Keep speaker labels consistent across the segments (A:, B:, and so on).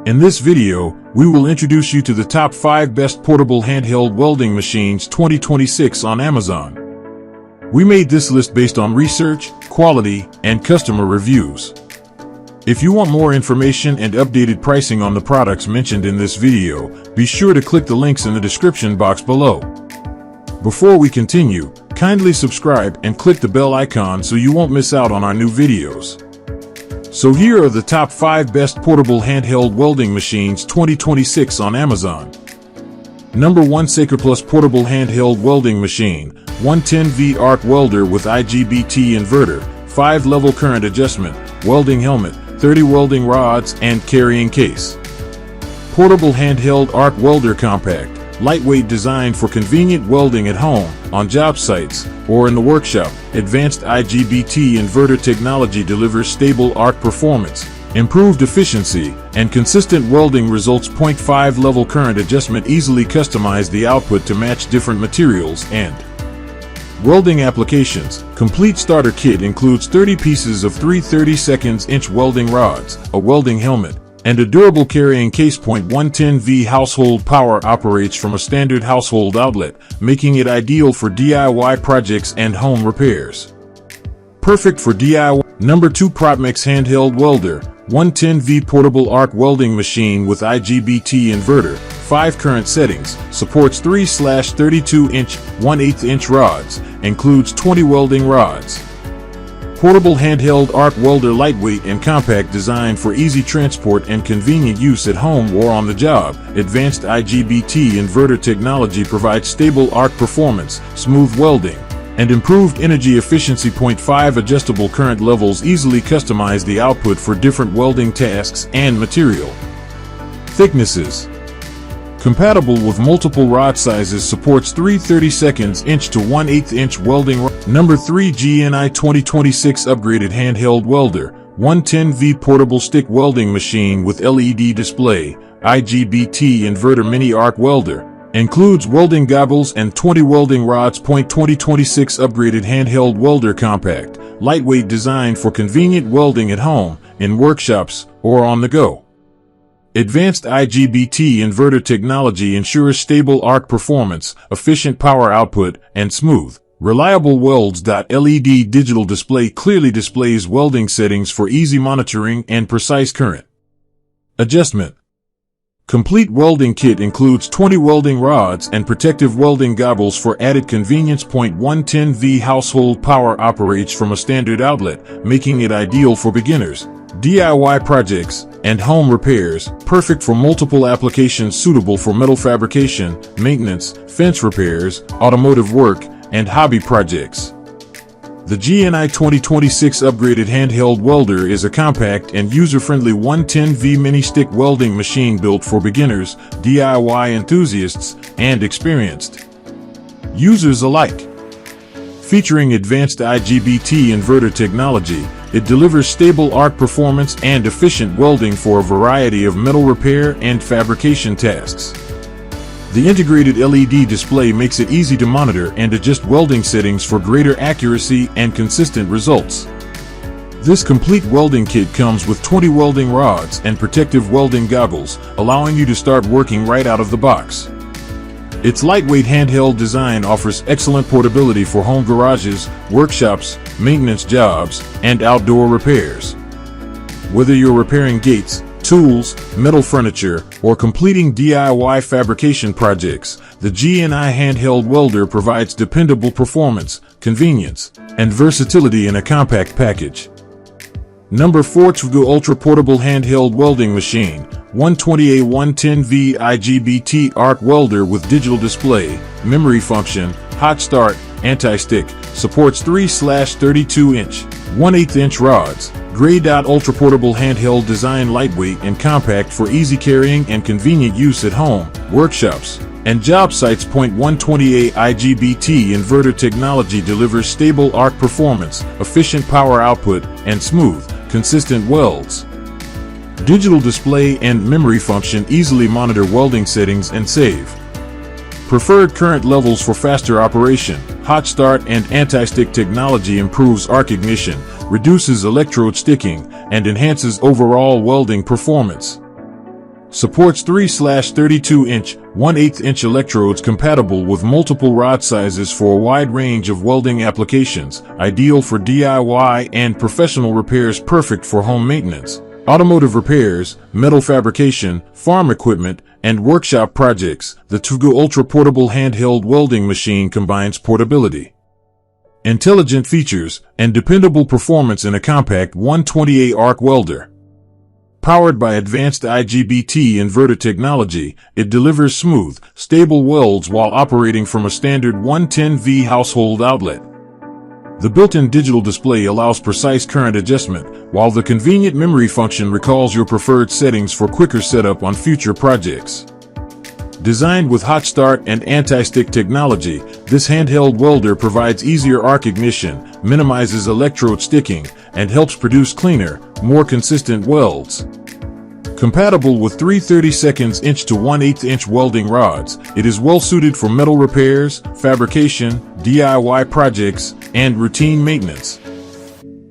A: In this video, we will introduce you to the top 5 best portable handheld welding machines 2026 on Amazon. We made this list based on research, quality, and customer reviews. If you want more information and updated pricing on the products mentioned in this video, be sure to click the links in the description box below. Before we continue, kindly subscribe and click the bell icon so you won't miss out on our new videos. So here are the top 5 best portable handheld welding machines 2026 on Amazon. Number 1, Sakerplus Portable Handheld Welding Machine, 110V arc welder with IGBT inverter, 5-level current adjustment, welding helmet, 30 welding rods, and carrying case. Portable handheld arc welder compact, lightweight, designed for convenient welding at home, on job sites, or in the workshop. Advanced IGBT inverter technology delivers stable arc performance, improved efficiency, and consistent welding results. 0.5 level current adjustment easily customize the output to match different materials and welding applications. Complete starter kit includes 30 pieces of 3/32" welding rods, a welding helmet, and a durable carrying case. 110V household power operates from a standard household outlet, making it ideal for DIY projects and home repairs. Perfect for DIY. Number 2, Protmex Handheld Welder, 110V portable arc welding machine with IGBT inverter, 5 current settings, supports 3/32" 1/8" rods, includes 20 welding rods. Portable handheld arc welder, lightweight and compact, designed for easy transport and convenient use at home or on the job. Advanced IGBT inverter technology provides stable arc performance, smooth welding, and improved energy efficiency. 0.5 adjustable current levels easily customize the output for different welding tasks and material thicknesses. Compatible with multiple rod sizes, supports 3/32" to 1/8" welding. Number 3, GNI 2026 Upgraded Handheld Welder, 110V portable stick welding machine with LED display, IGBT inverter mini arc welder, includes welding goggles and 20 welding rods. 2026 Upgraded Handheld Welder compact, lightweight, designed for convenient welding at home, in workshops, or on the go. Advanced IGBT inverter technology ensures stable arc performance, efficient power output, and smooth, reliable welds. LED digital display clearly displays welding settings for easy monitoring and precise current adjustment. Complete welding kit includes 20 welding rods and protective welding goggles for added convenience. 110V household power operates from a standard outlet, making it ideal for beginners, DIY projects, and home repairs. Perfect for multiple applications, suitable for metal fabrication, maintenance, fence repairs, automotive work, and hobby projects. The GNI 2026 Upgraded Handheld Welder is a compact and user-friendly 110V mini-stick welding machine built for beginners, DIY enthusiasts, and experienced users alike. Featuring advanced IGBT inverter technology, it delivers stable arc performance and efficient welding for a variety of metal repair and fabrication tasks. The integrated LED display makes it easy to monitor and adjust welding settings for greater accuracy and consistent results. This complete welding kit comes with 20 welding rods and protective welding goggles, allowing you to start working right out of the box. Its lightweight handheld design offers excellent portability for home garages, workshops, maintenance jobs, and outdoor repairs. Whether you're repairing gates, tools, metal furniture, or completing DIY fabrication projects, the GNI Handheld Welder provides dependable performance, convenience, and versatility in a compact package. Number 4, Tvgoo Ultra Portable Handheld Welding Machine, 120A 110V IGBT arc welder with digital display, memory function, hot start, anti-stick, supports 3/32" 1/8" rods. Gray. Ultra portable handheld design, lightweight and compact for easy carrying and convenient use at home, workshops, and job sites. 120A IGBT inverter technology delivers stable arc performance, efficient power output, and smooth, consistent welds. Digital display and memory function easily monitor welding settings and save. Preferred current levels for faster operation. Hot start and anti-stick technology improves arc ignition, reduces electrode sticking, and enhances overall welding performance. Supports 3/32-inch, 1/8-inch electrodes compatible with multiple rod sizes for a wide range of welding applications, ideal for DIY and professional repairs, perfect for home maintenance, automotive repairs, metal fabrication, farm equipment, and workshop projects. The Tvgoo ultra-portable handheld welding machine combines portability, intelligent features, and dependable performance in a compact 120A arc welder. Powered by advanced IGBT inverter technology, it delivers smooth, stable welds while operating from a standard 110V household outlet. The built-in digital display allows precise current adjustment, while the convenient memory function recalls your preferred settings for quicker setup on future projects. Designed with hot start and anti-stick technology, this handheld welder provides easier arc ignition, minimizes electrode sticking, and helps produce cleaner, more consistent welds. Compatible with 3/32 inch to 1/8 welding rods, it is well suited for metal repairs, fabrication, DIY projects, and routine maintenance.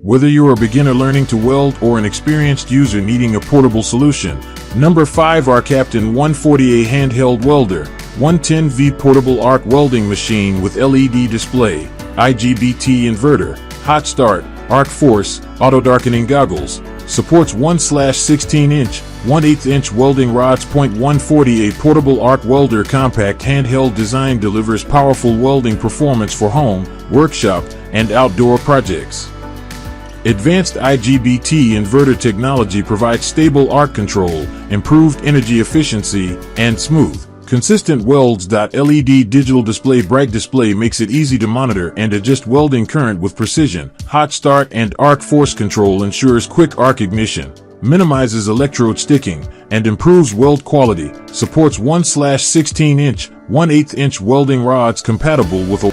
A: Whether you're a beginner learning to weld or an experienced user needing a portable solution, number 5 ARCCAPTAIN 140A handheld welder, 110V portable arc welding machine with LED display, IGBT inverter, hot start, arc force, auto darkening goggles, supports 1/16-inch, 1/8-inch welding rods. 140A portable arc welder compact handheld design delivers powerful welding performance for home, workshop, and outdoor projects. Advanced IGBT inverter technology provides stable arc control, improved energy efficiency, and smooth, consistent welds. LED digital display bright display makes it easy to monitor and adjust welding current with precision. Hot start and arc force control ensures quick arc ignition, minimizes electrode sticking, and improves weld quality. Supports 1/16-inch, 1/8-inch welding rods compatible with a